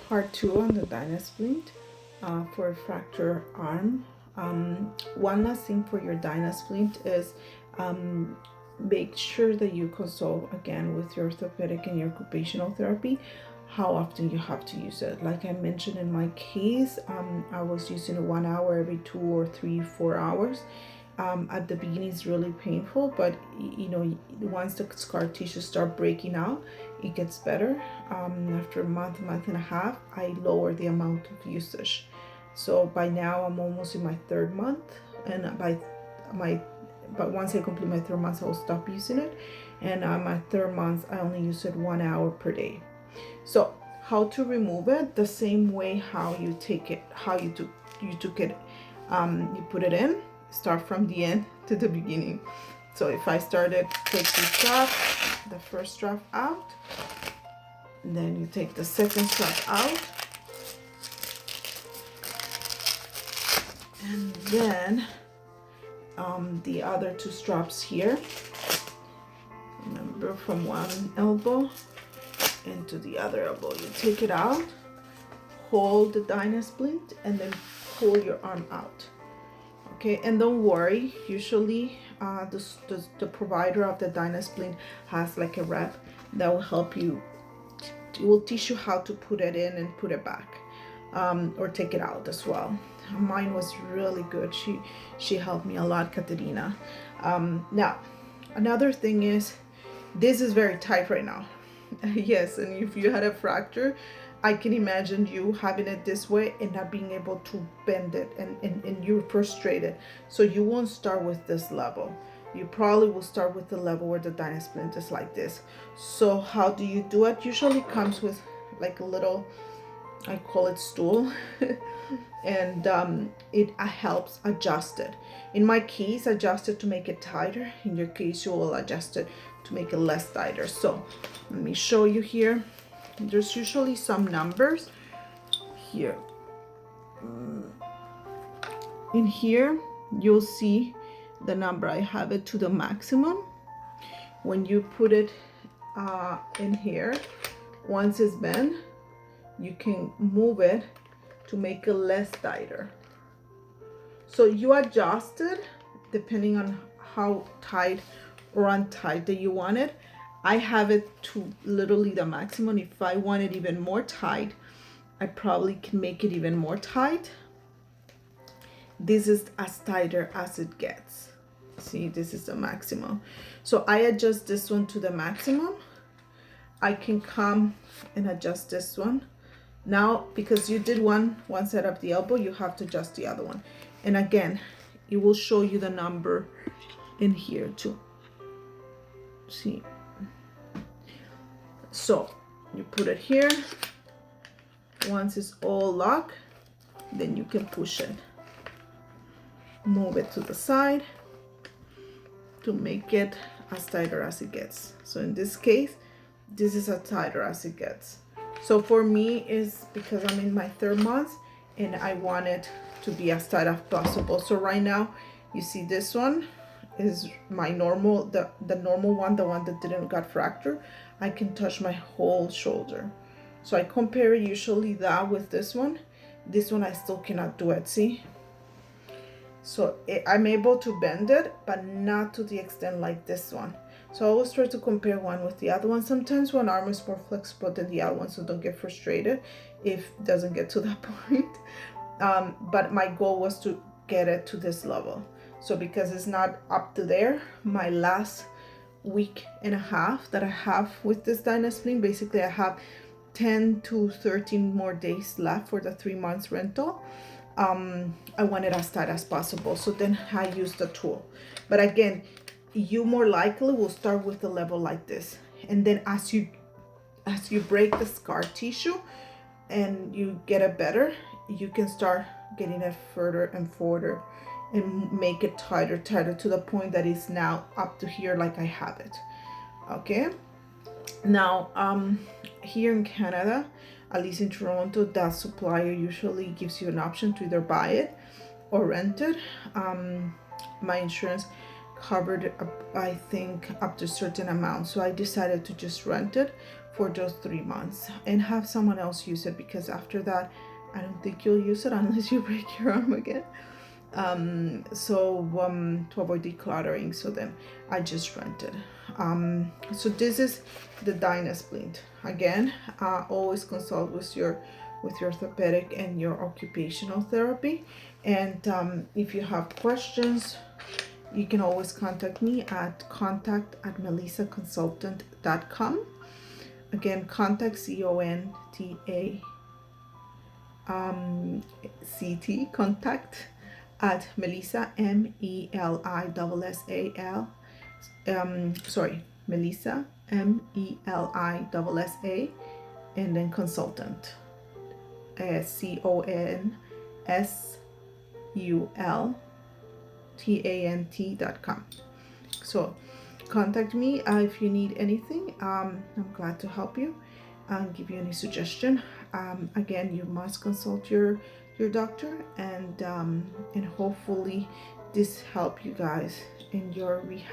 Part 2 on the Dynasplint for a fracture arm. One last thing for your Dynasplint is make sure that you consult again with your orthopedic and your occupational therapy how often you have to use it. Like I mentioned in my case, I was using it 1 hour every 2 or 3, 4 hours. At the beginning it's really painful, but you know, once the scar tissue start breaking out, it gets better. After a month and a half, I lower the amount of usage. So by now I'm almost in my 3rd month, and but once I complete my 3rd month, I'll stop using it. And my 3rd month, I only use it 1 hour per day. So how to remove it? The same way how you take it, how you took it. You put it in. Start from the end to the beginning. So if I started, take this strap, the first strap out, then you take the second strap out, and then the other 2 straps here. Remember, from one elbow into the other elbow, you take it out, hold the Dynasplint, and then pull your arm out. Okay, and don't worry, usually the provider of the Dynasplint has like a rep that will help you. It will teach you how to put it in and put it back, or take it out as well. Mine was really good. She helped me a lot, Katerina. Now, another thing is, this is very tight right now. Yes, and if you had a fracture, I can imagine you having it this way and not being able to bend it, and you're frustrated. So you won't start with this level. You probably will start with the level where the Dynasplint is like this. So how do you do it? Usually comes with like a little, I call it stool, and it helps adjust it. In my case, adjust it to make it tighter. In your case, you will adjust it to make it less tighter. So let me show you here. There's usually some numbers here. In here, you'll see the number. I have it to the maximum. When you put it in here, once it's bent, you can move it to make it less tighter. So you adjust it depending on how tight or untight that you want it. I have it to literally the maximum. If I want it even more tight, I probably can make it even more tight. This is as tighter as it gets. See, this is the maximum. So I adjust this one to the maximum. I can come and adjust this one. Now, because you did one side of the elbow, you have to adjust the other one. And again, it will show you the number in here too. See? So you put it here. Once it's all locked, then you can push it. Move it to the side to make it as tighter as it gets. So in this case, this is as tighter as it gets. So for me, is because I'm in my 3rd month and I want it to be as tight as possible. So right now, you see this one is my normal, the normal one, the one that didn't got fractured. I can touch my whole shoulder. So I compare usually that with this one. This one I still cannot do it, see? So I'm able to bend it, but not to the extent like this one. So I always try to compare one with the other one. Sometimes one arm is more flexible than the other one, so don't get frustrated if it doesn't get to that point. But my goal was to get it to this level. So because it's not up to there, my last week and a half that I have with this Dynasplint, basically I have 10 to 13 more days left for the 3 months rental. I want it as tight as possible. So then I use the tool. But again, you more likely will start with a level like this. And then as you break the scar tissue and you get it better, you can start getting it further and further and make it tighter to the point that it's now up to here like I have it. Okay. Now, here in Canada, at least in Toronto, that supplier usually gives you an option to either buy it or rent it. My insurance covered, I think, up to a certain amount, so I decided to just rent it for those 3 months and have someone else use it, because after that I don't think you'll use it unless you break your arm again. To avoid decluttering, so then I just rented. So this is the Dynasplint. Again, always consult with your orthopedic and your occupational therapy. And if you have questions, you can always contact me at contact@melissaconsultant.com. Again, contact CONTACT contact at Melissa, MELISSAL, Melissa, MELISSA, and then consultant, CONSULTANT.com. So contact me if you need anything. I'm glad to help you and give you any suggestion. Again, you must consult your doctor, and hopefully this help you guys in your rehab.